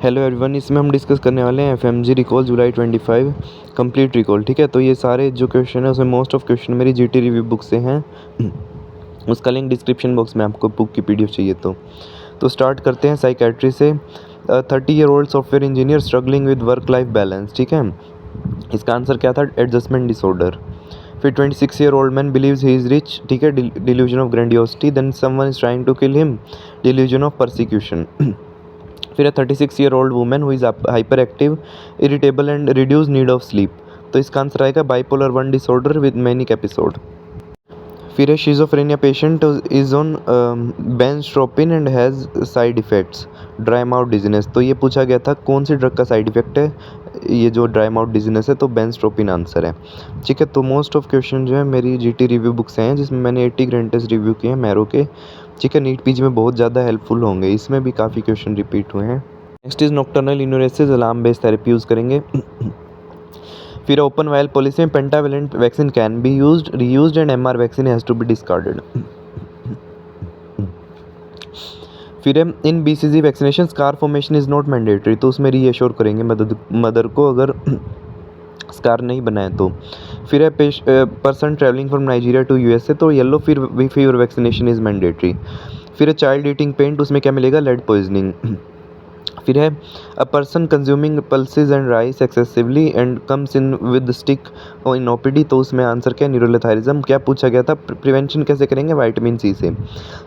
Hello everyone, इसमें हम discuss करने वाले हैं एफएमजी रिकॉल जुलाई 25 कंप्लीट रिकॉल। ठीक है, तो ये सारे जो क्वेश्चन है उसमें मोस्ट ऑफ क्वेश्चन मेरी जीटी रिव्यू बुक से हैं। उसका लिंक डिस्क्रिप्शन बॉक्स में, आपको बुक की पीडीएफ चाहिए तो स्टार्ट करते हैं साइकेट्री से। 30-year-old software engineer struggling with work life balance. ठीक है, इसका आंसर क्या था? Adjustment disorder. फिर 26-year-old man believes he is rich. ठीक है, delusion of grandiosity. Then someone is trying to kill him, delusion of persecution. फिर 36-year-old women who is hyper active, irritable and reduce need of sleep. तो इसका answer आएगा bipolar 1 disorder with manic episode. फिर है schizophrenia patient is on बेंजट्रोपिन and has side effects, dry mouth dizziness. तो ये पूछा गया था कौन सी ड्रग का साइड इफ़ेक्ट है ये जो ड्राई माउथ डिजीनेस है, तो बेंजट्रोपिन आंसर है। ठीक है, तो मोस्ट ऑफ क्वेश्चन जो है मेरी जीटी रिव्यू बुक से हैं, जिसमें मैंने 80 ग्रैंड टेस्ट रिव्यू किए हैं मैरो के। ठीक है, नीट पीजी में बहुत ज़्यादा हेल्पफुल होंगे, इसमें भी काफ़ी क्वेश्चन रिपीट हुए हैं। Next is nocturnal enuresis, alarm based therapy use करेंगे। फिर ओपन वायल पॉलिसी में pentavalent vaccine can be used, reused and MR vaccine has to be discarded. फिर in BCG vaccination scar formation is not mandatory, तो उसमें reassure करेंगे mother को अगर scar नहीं बनाए तो। फिर है person travelling from Nigeria to USA, तो yellow fever vaccination is mandatory. फिर है चाइल्ड ईटिंग पेंट, उसमें क्या मिलेगा? Lead poisoning. फिर है a person consuming pulses and rice excessively and comes in with stick और इन ओपीडी, तो उसमें आंसर क्या? न्यूरोलेथारिज्म। क्या पूछा गया था? प्रिवेंशन कैसे करेंगे? विटामिन सी से।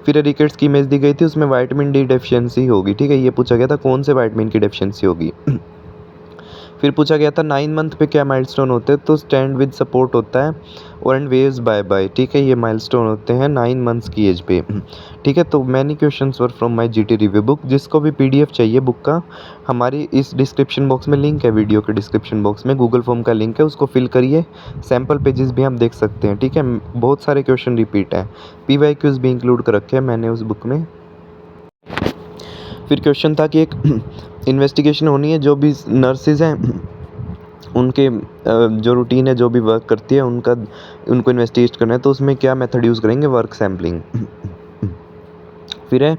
फिर रिकेट्स की इमेज दी गई थी, उसमें विटामिन डी डेफिशिएंसी होगी। ठीक है, ये पूछा गया था कौन से विटामिन की डेफिशिएंसी होगी। फिर पूछा गया था 9 मंथ पे क्या माइलस्टोन होते हैं, तो स्टैंड विद सपोर्ट होता है और एंड वेव्स बाय बाय। ठीक है, ये माइलस्टोन होते हैं 9 मंथ्स की एज पे। ठीक है, तो many questions were from my GT review book. जिसको भी पीडीएफ चाहिए बुक का, हमारी इस डिस्क्रिप्शन बॉक्स में लिंक है, वीडियो के डिस्क्रिप्शन बॉक्स में गूगल फॉर्म का लिंक है, उसको फिल करिए। सैम्पल पेजेस भी आप देख सकते हैं। ठीक है, बहुत सारे क्वेश्चन रिपीट हैं, पीवाईक्यूज भी इंक्लूड कर रखे हैं मैंने उस बुक में। फिर क्वेश्चन था कि एक इन्वेस्टिगेशन होनी है, जो भी नर्सेज हैं उनके जो रूटीन है, जो भी वर्क करती है उनको इन्वेस्टिगेट करना है, तो उसमें क्या मेथड यूज़ करेंगे? Work sampling. फिर है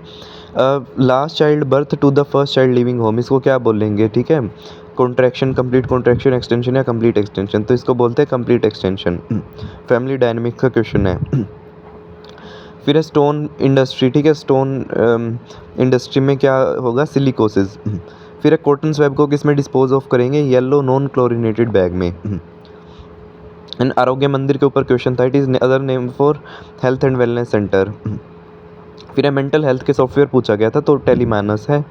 last child birth to the first child living home, इसको क्या बोलेंगे? ठीक है, कॉन्ट्रैक्शन, कंप्लीट कॉन्ट्रैक्शन, एक्सटेंशन या कंप्लीट एक्सटेंशन, तो इसको बोलते हैं कंप्लीट एक्सटेंशन। फैमिली डायनेमिक्स का क्वेश्चन है। फिर है स्टोन इंडस्ट्री। ठीक है, स्टोन इंडस्ट्री में क्या होगा? सिलिकोसिस। फिर है कॉटन स्वैब को किस में डिस्पोज ऑफ करेंगे? येलो नॉन क्लोरिनेटेड बैग में। एंड आरोग्य मंदिर के ऊपर क्वेश्चन था, it is other name for health and wellness centre. फिर है मेंटल हेल्थ के सॉफ्टवेयर पूछा गया था, तो टेलीमानस है।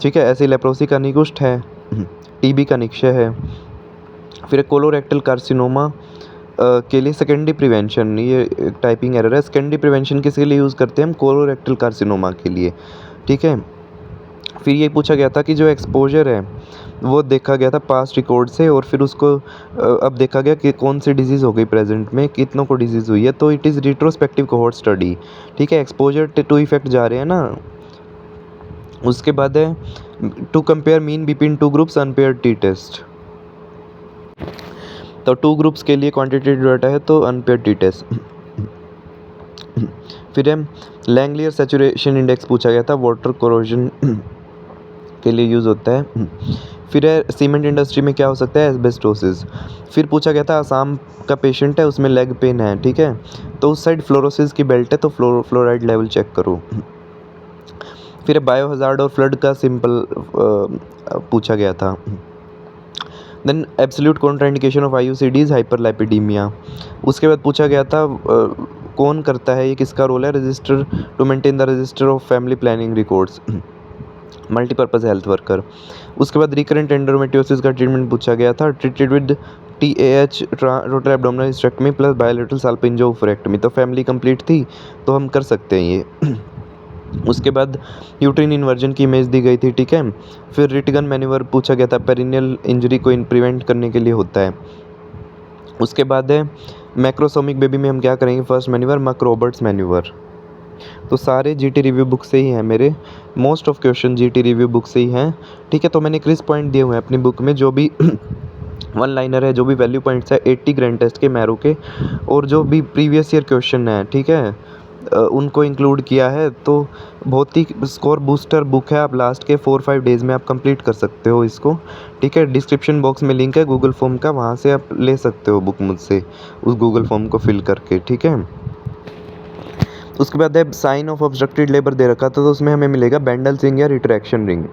ठीक है, ऐसे लेप्रोसी का निकुष्ट है, टीबी का निक्षय है। फिर कोलोरेक्टल कार्सिनोमा के लिए सेकेंडरी प्रिवेंशन, ये टाइपिंग एरर है। सेकेंडरी प्रिवेंशन किसके लिए यूज़ करते हैं हम? कोलोरेक्टल कार्सिनोमा के लिए। ठीक है, फिर ये पूछा गया था कि जो एक्सपोजर है वो देखा गया था पास्ट रिकॉर्ड से, और फिर उसको अब देखा गया कि कौन सी डिजीज़ हो गई प्रेजेंट में, कितनों को डिजीज़ हुई है, तो it is retrospective cohort study. ठीक है, एक्सपोजर टू इफेक्ट जा रहे हैं ना। उसके बाद है to compare mean between two groups unpaired T test, तो 2 ग्रुप्स के लिए क्वांटिटेटिव डाटा है, तो अनपेयर टी टेस्ट। फिर है लैंगलियर सैचुरेशन इंडेक्स पूछा गया था, वाटर कोरोजन के लिए यूज़ होता है। फिर है सीमेंट इंडस्ट्री में क्या हो सकता है? एस्बेस्टोसिस। फिर पूछा गया था आसाम का पेशेंट है, उसमें लेग पेन है। ठीक है, तो उस साइड फ्लोरोसिस की बेल्ट है, तो फ्लोराइड लेवल चेक करो। फिर बायो हजार्ड और फ्लड का सिंपल पूछा गया था। Then absolute contraindication of IUCDs, hyperlipidaemia. उसके बाद पूछा गया था कौन करता है, ये किसका रोल है? Register to maintain the register of family planning records, multipurpose health worker. उसके बाद रिकरेंट एंडोमेट्रियोसिस का ट्रीटमेंट पूछा गया था, treated with TAH total abdominal hysterectomy plus bilateral salpingoophorectomy, तो फैमिली कंप्लीट थी, तो हम कर सकते हैं ये। उसके बाद यूट्रिन इन्वर्जन की इमेज दी गई थी। ठीक है, फिर रिटगन मैन्यूवर पूछा गया था, पेरिनियल इंजरी को प्रिवेंट करने के लिए होता है। उसके बाद है मैक्रोसोमिक बेबी में हम क्या करेंगे? First manoeuvre McRoberts manoeuvre. तो सारे जीटी रिव्यू बुक से ही हैं मेरे, most of question GT review book से ही हैं। ठीक है, तो मैंने क्रिज पॉइंट दिए हुए हैं अपनी बुक में, जो भी वन लाइनर है, जो भी वैल्यू पॉइंट्स है 80 ग्रैंड टेस्ट के मैरो के, और जो भी प्रीवियस ईयर क्वेश्चन है। ठीक है, उनको इंक्लूड किया है। तो बहुत ही स्कोर बूस्टर बुक है, आप लास्ट के 4-5 डेज़ में आप कंप्लीट कर सकते हो इसको, ठीक है। डिस्क्रिप्शन बॉक्स में लिंक है गूगल फॉर्म का, वहाँ से आप ले सकते हो बुक मुझसे उस गूगल फॉर्म को फिल करके, ठीक है। उसके बाद है साइन ऑफ ऑब्स्ट्रक्टेड लेबर दे रखा था, तो उसमें हमें मिलेगा बेंडल रिंग या रिट्रैक्शन रिंग।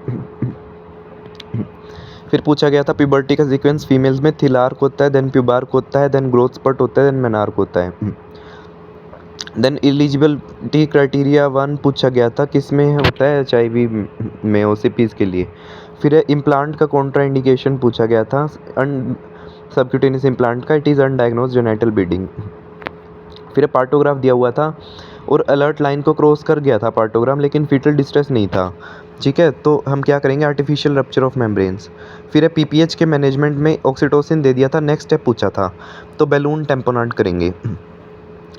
फिर पूछा गया था प्यूबर्टी का सीक्वेंस फीमेल्स में थिलार्क होता है, देन प्यूबार्क होता है, देन ग्रोथ स्पर्ट होता है, देन मेनार्क होता है। देन एलिजिबिलिटी क्राइटेरिया 1 पूछा गया था, किस में होता है HIV में OCPs के लिए। फिर इम्प्लांट का कॉन्ट्रा इंडिकेशन पूछा गया था, सबक्यूटेनियस इम्प्लांट का, इट इज़ अनडायग्नोज्ड जेनिटल ब्लीडिंग। फिर पार्टोग्राफ दिया हुआ था और अलर्ट लाइन को क्रॉस कर गया था पार्टोग्राम, लेकिन फीटल डिस्ट्रेस नहीं था, ठीक है। तो हम क्या करेंगे, आर्टिफिशियल रप्चर ऑफ मेम्ब्रेन्स। फिर PPH के मैनेजमेंट में ऑक्सीटोसिन दे दिया था, नेक्स्ट स्टेप पूछा था, तो बैलून टेम्पोनाट करेंगे।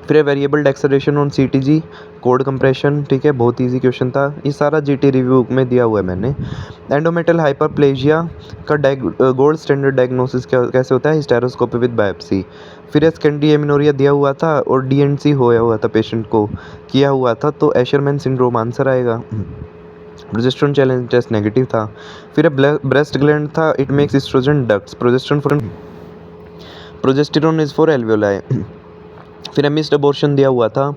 फिर variable deceleration on CTG cord compression, ठीक है, बहुत इजी क्वेश्चन था, ये सारा GT रिव्यू बुक में दिया हुआ है मैंने। एंडोमेटल हाइपरप्लेजिया का गोल्ड स्टैंडर्ड डायग्नोसिस कैसे होता है, हिस्टेरोस्कोपी विद बायोप्सी। फिर सेकेंडरी एमिनोरिया दिया हुआ था और DNC होया हुआ था, पेशेंट को किया हुआ था, तो एशरमैन सिंड्रोम आंसर आएगा। प्रोजेस्टेरोन चैलेंज टेस्ट नेगेटिव था। फिर ब्रेस्ट ग्लैंड था, it makes estrogen ducts, progesterone is for alveoli. फिर मिस्ड अबॉर्शन दिया हुआ था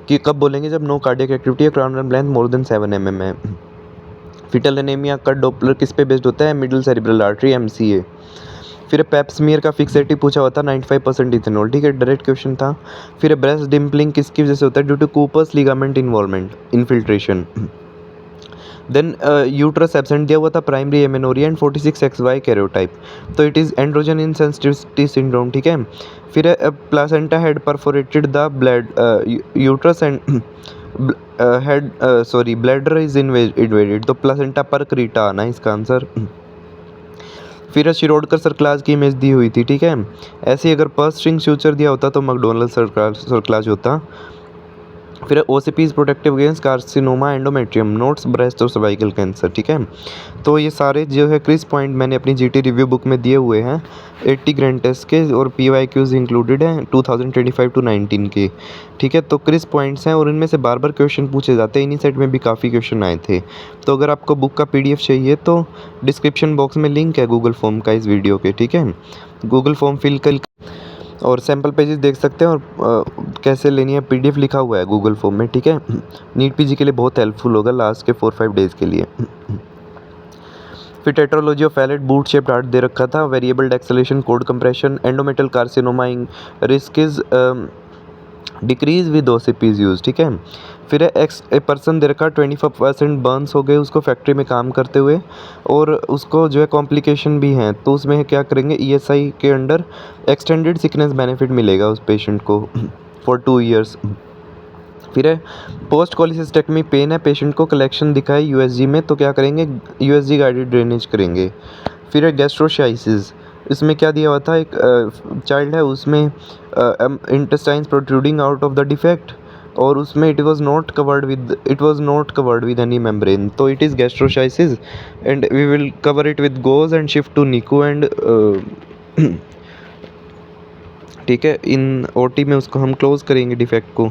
कि कब बोलेंगे, जब नो कार्डियक एक्टिविटी है, crown length more than 7 mm है। फिटल एनीमिया का डॉपलर किस पे बेस्ड होता है, मिडिल सेरिब्रल आर्टरी MCA। फिर पेप्समियर का फिक्सेटिव पूछा हुआ था, 95% इथेनॉल, ठीक है, डायरेक्ट क्वेश्चन था। फिर ब्रेस्ट डिम्पलिंग किसकी वजह से होता है, due to Cooper's ligament involvement infiltration. Then uterus absent दिया हुआ था, primary amenorrhoea and 46XY karyotype, तो it is androgen insensitivity syndrome, ठीक है। फिर placenta had perforated the blood uterus and bladder is invaded, तो प्लासेंटा परक्रीटा आना इसका आंसर। फिर शिरोडकर सर्कलाज की इमेज दी हुई थी, ठीक है। ऐसे ही अगर पर्स स्ट्रिंग फ्यूचर दिया होता तो मैकडोनल्ड सर्कलाज होता। फिर OCP protective against carcinoma endometrium, notes breast और सर्वाइकल कैंसर, ठीक है। तो ये सारे जो है क्रिस पॉइंट मैंने अपनी GT रिव्यू बुक में दिए हुए हैं, 80 ग्रैंड टेस्ट के, और PYQs इंक्लूडेड हैं 2025-19 के, ठीक है। तो क्रिस पॉइंट्स हैं और इनमें से बार बार क्वेश्चन पूछे जाते हैं, इन्हीं सेट में भी काफ़ी क्वेश्चन आए थे। तो अगर आपको बुक का PDF चाहिए तो डिस्क्रिप्शन बॉक्स में लिंक है गूगल फॉर्म का इस वीडियो के, ठीक है। गूगल फॉर्म फिल कर और सैम्पल पेजेस देख सकते हैं, और कैसे लेनी है PDF लिखा हुआ है गूगल फॉर्म में, ठीक है। नीट PG के लिए बहुत हेल्पफुल होगा लास्ट के 4-5 डेज़ के लिए। फिर tetralogy of Fallot boot shaped heart दे रखा था, variable deceleration cord compression, endometrial carcinoma risk is decrease with OCPs use, ठीक है। फिर ए पर्सन दे रखा 25% बर्न्स हो गए उसको फैक्ट्री में काम करते हुए, और उसको जो है कॉम्प्लिकेशन भी हैं, तो उसमें क्या करेंगे, ESI के अंडर एक्सटेंडेड सिकनेस बेनिफिट मिलेगा उस पेशेंट को फॉर 2 years। फिर है पोस्ट कोलिसिस्टेक्टमी पेन है, पेशेंट को कलेक्शन दिखा है USG में, तो क्या करेंगे, USG गाइडेड ड्रेनेज करेंगे। फिर है गैस्ट्रोशाइसिस, इसमें क्या दिया हुआ था, एक चाइल्ड है, उसमें intestines protruding out of the defect, और उसमें it was not covered with any membrane, तो it is gastroschisis and we will cover it with gauze and shift to NICU and ठीक है, इन OT में उसको हम क्लोज करेंगे डिफेक्ट को।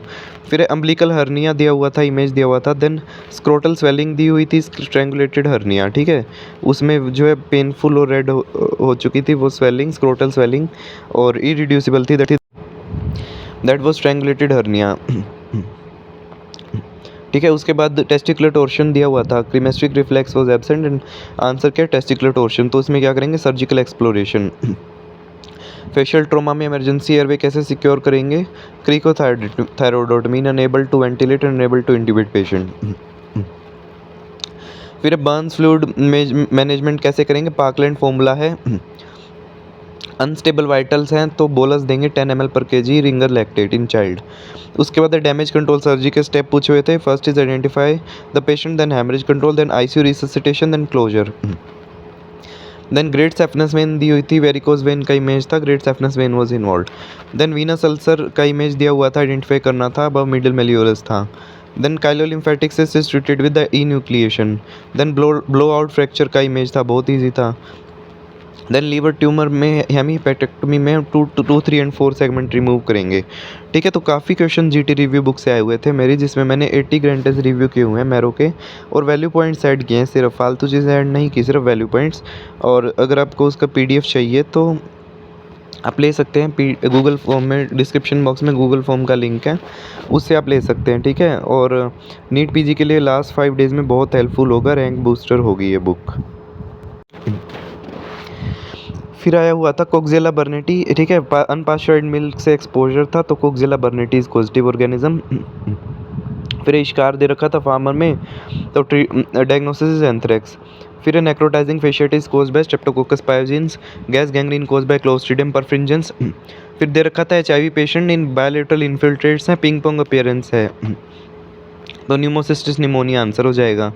फिर अम्बिलिकल हर्निया दिया हुआ था, इमेज दिया हुआ था, देन स्क्रोटल स्वेलिंग दी हुई थी, स्ट्रेंगुलेटेड हर्निया, ठीक है। उसमें जो है पेनफुल और रेड हो चुकी थी वो स्वेलिंग, स्क्रोटल स्वेलिंग, और इरिड्यूसिबल थी, दैट वाज स्ट्रेंगुलेटेड हर्निया, ठीक है। उसके बाद टेस्टिकुलर टॉर्शन दिया हुआ था, cremasteric reflex was absent and answer क्या, टेस्टिकुलर टॉर्शन, तो इसमें क्या करेंगे, सर्जिकल एक्सप्लोरेशन। फेशियल ट्रोमा में इमरजेंसी एयरवे कैसे सिक्योर करेंगे, cricothyroidotomy, unable to ventilate and unable to intubate patient. फिर बर्न्स फ्लूइड मैनेजमेंट कैसे करेंगे, पार्कलैंड फॉर्मूला है। अनस्टेबल वाइटल्स हैं तो बोलस देंगे 10 ml पर kg Ringer lactate in child. उसके बाद डैमेज कंट्रोल सर्जरी के स्टेप पूछे हुए थे, first is identify the patient, then haemorrhage control, then ICU resuscitation, then closure. Then great saphenous vein दी हुई थी, वेरिकोज वेन का इमेज था, great saphenous vein was involve. Then venous ulcer का इमेज दिया हुआ था, आइडेंटिफाई करना था, अब मिडिल मेलियोरस था। Then chylolymphatic cyst is treated with the enucleation. Then blow out fracture का इमेज था, बहुत ईजी था। देन लीवर ट्यूमर में हेमीपेक्टमी में 2, 3 एंड 4 सेगमेंट रिमूव करेंगे। ठीक है, तो काफ़ी क्वेश्चन जीटी रिव्यू बुक से आए हुए थे मेरी, जिसमें मैंने 80 ग्रेंटेज रिव्यू किए हुए हैं मैरो के, और वैल्यू पॉइंट्स ऐड किए हैं, सिर्फ फालतू चीज़ें ऐड नहीं की, सिर्फ वैल्यू पॉइंट्स। और अगर आपको उसका पीडीएफ चाहिए तो आप ले सकते हैं, गूगल फॉर्म में डिस्क्रिप्शन बॉक्स में गूगल फॉर्म का लिंक है, उससे आप ले सकते हैं। ठीक है, और नीट पीजी के लिए लास्ट 5 डेज़ में बहुत हेल्पफुल होगा, रैंक बूस्टर होगी ये बुक। फिर आया हुआ था कोक्जेला बर्नेटी। ठीक है, अनपास्चर्ड मिल्क से एक्सपोजर था, तो Coxiella burnetii is positive organism. फिर इश्कार दे रखा था फार्मर में, तो डायग्नोसिस इज एंथ्रेक्स। फिर necrotizing fasciitis caused by Streptococcus pyogenes, gas gangrene caused by Clostridium perfringens. फिर दे रखा था HIV patient in bilateral infiltrates हैं, पिंग पोंग अपीयरेंस है, तो न्यूमोसिस्टिस निमोनिया आंसर हो जाएगा।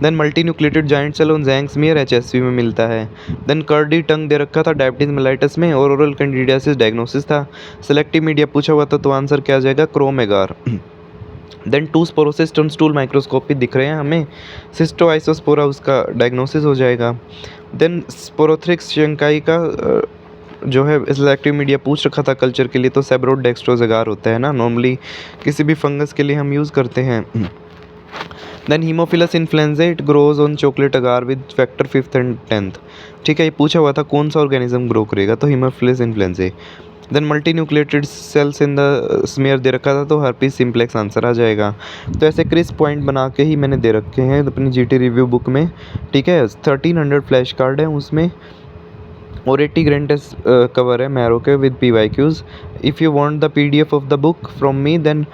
Then multi nucleated giant cell on Tzanck smear HSV में मिलता है। देन कर्डी टंग दे रखा था डायबिटीज मेलाइटिस में, और ओरल कैंडिडियासिस डायग्नोसिस था। सेलेक्टिव मीडिया पूछा हुआ था, तो आंसर क्या आ जाएगा, CHROMagar. Then 2 sporocyst on stool microscopy दिख रहे हैं हमें, सिस्टोआइसोस्पोरा उसका डायग्नोसिस हो जाएगा। देन स्पोरोथ्रिक्स शंकाई का जो है सिलेक्टिव मीडिया पूछ रखा था कल्चर के लिए, तो सेब्रोडेक्स्ट्रोजगार होता है ना, नॉर्मली किसी भी फंगस के लिए हम यूज़ करते हैं। Then haemophilus influenza, it grows on chocolate agar with factor 5th and 10th। ठीक है, ये पूछा हुआ था कौन सा ऑर्गेनिज्म ग्रो करेगा, तो Haemophilus influenzae. Then multi nucleated cells in the smear दे रखा था, तो हर्पीस सिम्प्लेक्स आंसर आ जाएगा। तो ऐसे क्रिस्प पॉइंट बना के ही मैंने दे रखे हैं अपनी जीटी रिव्यू बुक में। ठीक है, 1300 फ्लैश कार्ड है उसमें, और 80 ग्रेंटेस कवर है मैरो के with PYQs। If you want the PDF of the book from me, then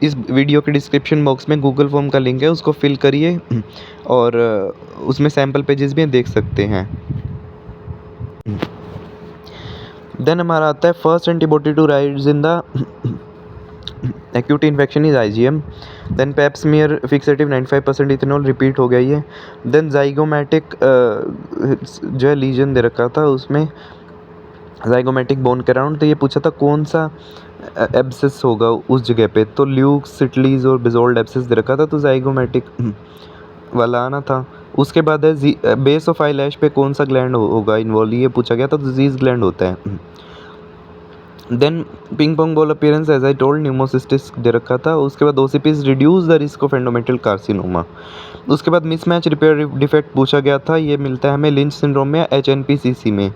इस वीडियो के डिस्क्रिप्शन बॉक्स में गूगल फॉर्म का लिंक है, उसको फिल करिए, और उसमें सैम्पल पेजेस भी देख सकते हैं। देन हमारा आता है first antibody to rise in the acute infection is IgM। Then Pap smear fixative 95% ethanol, repeat हो गया ये। देन जाइगोमैटिक जो है लीजन दे रखा था, उसमें जाइगोमैटिक बोन के अराउंड, तो ये पूछा था कौन सा एब्सेस होगा उस जगह पे, तो ल्यूक, सिटलीज और बेजोल्ड एब्सेस दे रखा था, तो जाइगोमैटिक वाला आना था। उसके बाद है बेस ऑफ आई लैश पे कौन सा ग्लैंड होगा इन्वॉल्व, ये पूछा गया था, तो डिजीज ग्लैंड होता है। Then ping pong ball appearance as I told, Pneumocystis दे रखा था। उसके बाद OCPs reduce the risk of endometrial carcinoma. उसके बाद मिसमैच रिपेयर डिफेक्ट पूछा गया था, ये मिलता है हमें लिंच सिंड्रोम में, HNPCC में।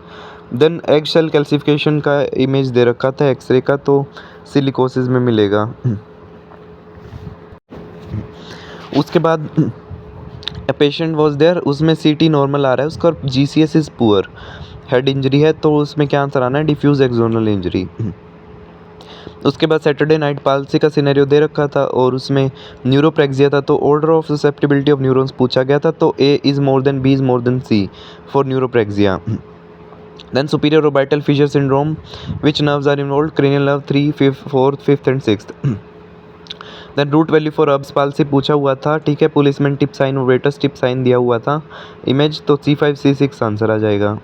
देन एग शेल कैल्सिफिकेशन का इमेज दे रखा था एक्सरे का, तो सिलिकोसिस में मिलेगा। उसके बाद पेशेंट वॉज देयर, उसमें CT नॉर्मल आ रहा है उसका, और GCS is poor. Head injury है, तो उसमें क्या आंसर आना है, डिफ्यूज एक्सोनल इंजरी। उसके बाद सैटरडे नाइट पाल्सी का सिनेरियो दे रखा था, और उसमें न्यूरोप्रेक्सिया था, तो order of susceptibility of neurons पूछा गया था, तो A is more than B is more than C for neuropraxia. Then superior orbital fissure syndrome, which nerves are involved, cranial nerve 3, 4th, 5th and 6th। Then root value for abs palsy पूछा हुआ था। ठीक है, policeman tip sign और waiter's tip sign दिया हुआ था image, तो C5 C6 आंसर आ जाएगा।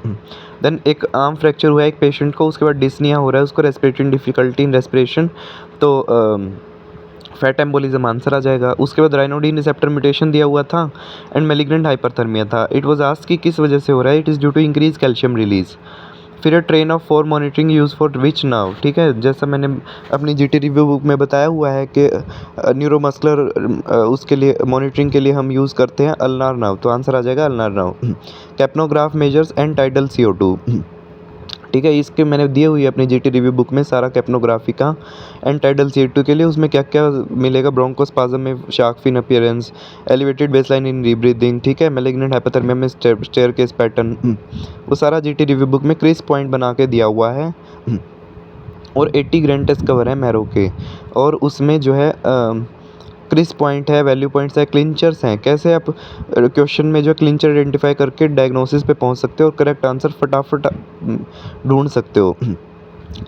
देन एक आर्म फ्रैक्चर हुआ है एक पेशेंट को, उसके बाद डिस्निया हो रहा है उसको, रेस्पिरेटरी डिफिकल्टी इन रेस्पिरेशन, तो फैट एम्बोलिज्म आंसर आ जाएगा। उसके बाद राइनोडिन रिसेप्टर म्यूटेशन दिया हुआ था, एंड मैलिग्नेंट हाइपरथर्मिया था। इट वाज आस्क्ड कि किस वजह से हो रहा है, it is due to increase calcium release. फिर train of 4 monitoring use for which nerve. ठीक है, जैसा मैंने अपनी जीटी रिव्यू बुक में बताया हुआ है कि न्यूरोमस्कुलर उसके लिए मॉनिटरिंग के लिए हम यूज़ करते हैं अल्नार नर्व, तो आंसर आ जाएगा ulnar nerve. कैप्नोग्राफ measures and tidal CO2। ठीक है, इसके मैंने दिए हुई है अपनी जीटी रिव्यू बुक में सारा कैप्नोग्राफी का, एंड टाइडल CO2 के लिए उसमें क्या क्या मिलेगा, ब्रोंकोस्पाज्म में shark fin appearance, elevated baseline in rebreathing. ठीक है, मैलिग्नेंट हाइपोथर्मिया में स्टेयरकेस पैटर्न, वो सारा जीटी रिव्यू बुक में क्रिस्प पॉइंट बना के दिया हुआ है। और 80 ग्रैंड टेस्ट कवर है मैरो के, और उसमें जो है क्रिस पॉइंट है, वैल्यू पॉइंट्स है, क्लिंचर्स हैं। कैसे आप क्वेश्चन में जो क्लिंचर आइडेंटिफाई करके डायग्नोसिस पे पहुंच सकते हो और करेक्ट आंसर फटाफट ढूंढ सकते हो।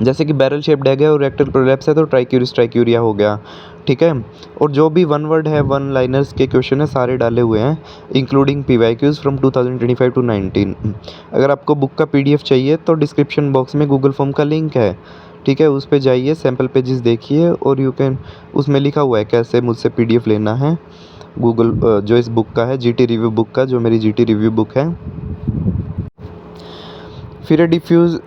जैसे कि बैरल शेप्ड एग है और रेक्टल प्रोलैप्स है, तो ट्राइक्यूरिस ट्राइक्यूरिया हो गया। ठीक है, और जो भी वन वर्ड है, वन लाइनर्स के क्वेश्चन है, सारे डाले हुए हैं इंक्लूडिंग PYQs फ्रॉम 2025 to 19। अगर आपको बुक का PDF चाहिए तो डिस्क्रिप्शन बॉक्स में गूगल फॉर्म का लिंक है। ठीक है, उस पर जाइए, सैम्पल पेजेस देखिए, और यू कैन, उसमें लिखा हुआ है कैसे मुझसे PDF लेना है गूगल जो इस बुक का है, जीटी रिव्यू बुक का, जो मेरी जीटी रिव्यू बुक है। फिर डिफ्यूज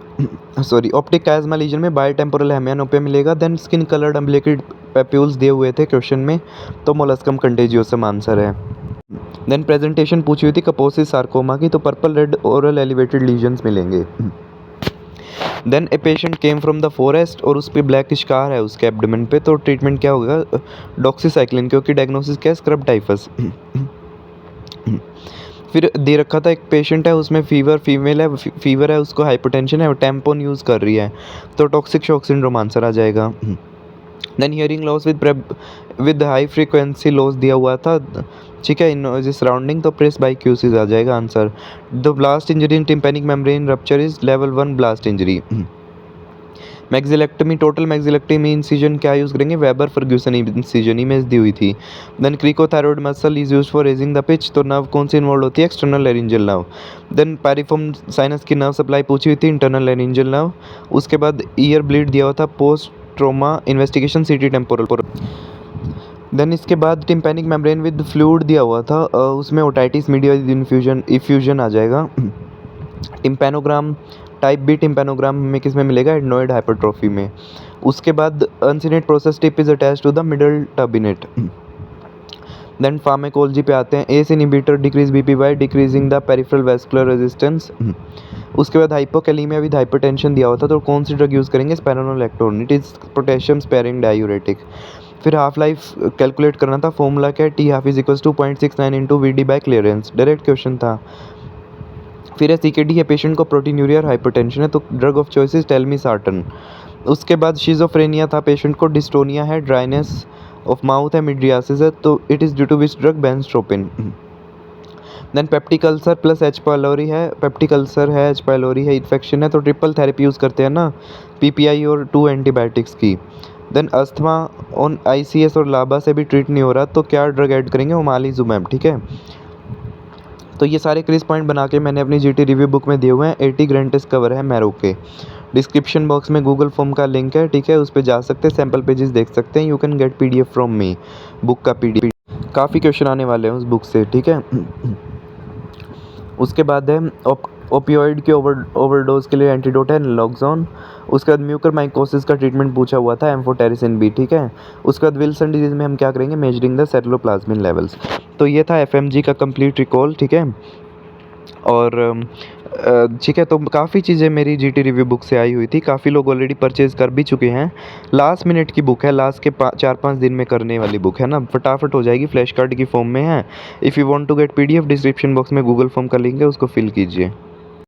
ऑप्टिक काइज़मा लीजन में बायोटेम्पोरल हेमियानोपिया मिलेगा। Then skin coloured umbilicated papules दिए हुए थे क्वेश्चन में, तो मोलस्कम कंटेजियोसम आंसर है। देन प्रेजेंटेशन पूछी हुई थी कपोसिस सार्कोमा की, तो purple red oral elevated lesions मिलेंगे। Then a patient came from the forest और उस पर ब्लैक स्कार है उसके एब्डोमेन पे, तो ट्रीटमेंट क्या होगा? डॉक्सीसाइक्लिन, क्योंकि डायग्नोसिस क्या है? Scrub typhus. फिर दे रखा था एक पेशेंट है उसमें फीवर फीमेल है, फीवर है, उसको हाइपरटेंशन है और टैम्पोन यूज़ कर रही है, तो टॉक्सिक शॉक सिंड्रोम आंसर आ जाएगा। Then hearing loss with high frequency loss दिया हुआ था, ठीक है, इन नॉइज़ सराउंडिंग, तो प्रेस बाई क्यूसीज आ जाएगा answer. The blast injury in tympanic membrane rupture is level 1 blast injury. Maxillectomy, total maxillectomy incision क्या यूज़ करेंगे? वेबर फर्ग्यूसन इंसिजन, इमेज दी हुई थी। Then cricothyroid muscle is use for raising the pitch, तो nerve कौन सी involve होती है? External laryngeal nerve. Then piriform sinus की नर्व सप्लाई पूछी हुई थी, इंटरनल लैरिंजियल नर्व। उसके बाद ईयर ब्लीड दिया हुआ था, पोस्ट ट्रोमा इन्वेस्टिगेशन सीटी टेम्पोरल। देन इसके बाद टिम्पैनिक मेम्ब्रेन विद फ्लूइड दिया हुआ था, उसमें ओटाइटिस मीडिया इफ्यूजन आ जाएगा। टिम्पैनोग्राम टाइप बी टिम्पैनोग्राम में किस में मिलेगा? एडनोइड हाइपरट्रॉफी में। उसके बाद uncinate process tip is attached to the middle turbinate. Then pharmacology पे आते हैं। ACE inhibitor decrease BP by decreasing the peripheral vascular resistance. उसके बाद हाइपोकैलीमिया विद हाइपरटेंशन दिया हुआ था, तो कौन सी ड्रग यूज़ करेंगे? Spironolactone, it is potassium sparing diuretic. फिर हाफ लाइफ कैलकुलेट करना था, फॉर्मूला क्या है? T half is equals to 0.69 into V D by clearance, direct question था। फिर है सीकेडी है, पेशेंट को प्रोटीनूरिया और हाइपरटेंशन है, तो drug of choice is telmisartan. उसके बाद शिजोफ्रेनिया था, पेशेंट को डिस्टोनिया है, ड्राइनेस ऑफ माउथ है, मिड्रियासिस है, तो it is due to which drug? Benztropine. Then peptic ulcer plus H pylori है, पेप्टिक अल्सर है, एच पायलोरी है, इन्फेक्शन है, तो ट्रिपल थेरेपी यूज़ करते हैं ना, पीपीआई और 2 एंटीबायोटिक्स की। देन अस्थमा ऑन आईसीएस और लाबा से भी ट्रीट नहीं हो रहा, तो क्या ड्रग ऐड करेंगे? ओमालिजुमैब, ठीक है। तो ये सारे क्रिस पॉइंट बना के मैंने अपनी जीटी रिव्यू बुक में दिए हुए हैं। 80 ग्रेंटेस कवर है मैरो के। डिस्क्रिप्शन बॉक्स में गूगल फॉर्म का लिंक है, ठीक है, उस पर जा सकते हैं, सैम्पल पेजेस देख सकते हैं। You can get PDF from me, book का पीडीएफ। काफ़ी क्वेश्चन आने वाले हैं उस बुक से, ठीक है। उसके बाद है ओपियोइड के ओवरडोज के लिए एंटीडोट है नलोक्सोन। उसके बाद म्यूकरमाइकोसिस का ट्रीटमेंट पूछा हुआ था, एम्फोटेरिसिन बी, ठीक है। उसके बाद विल्सन डिजीज़ में हम क्या करेंगे? Measuring the ceruloplasmin levels. तो ये था एफएमजी का कंप्लीट रिकॉल, ठीक है। और ठीक है, तो काफ़ी चीज़ें मेरी जीटी रिव्यू बुक से आई हुई थी, काफ़ी लोग ऑलरेडी परचेज़ कर भी चुके हैं। लास्ट मिनट की बुक है, लास्ट के 4-5 दिन में करने वाली बुक है ना, फटाफट हो जाएगी, फ्लैश कार्ड की फॉर्म में है। If you want to get PDF, description box में गूगल फॉर्म का लिंक है, उसको फिल कीजिए।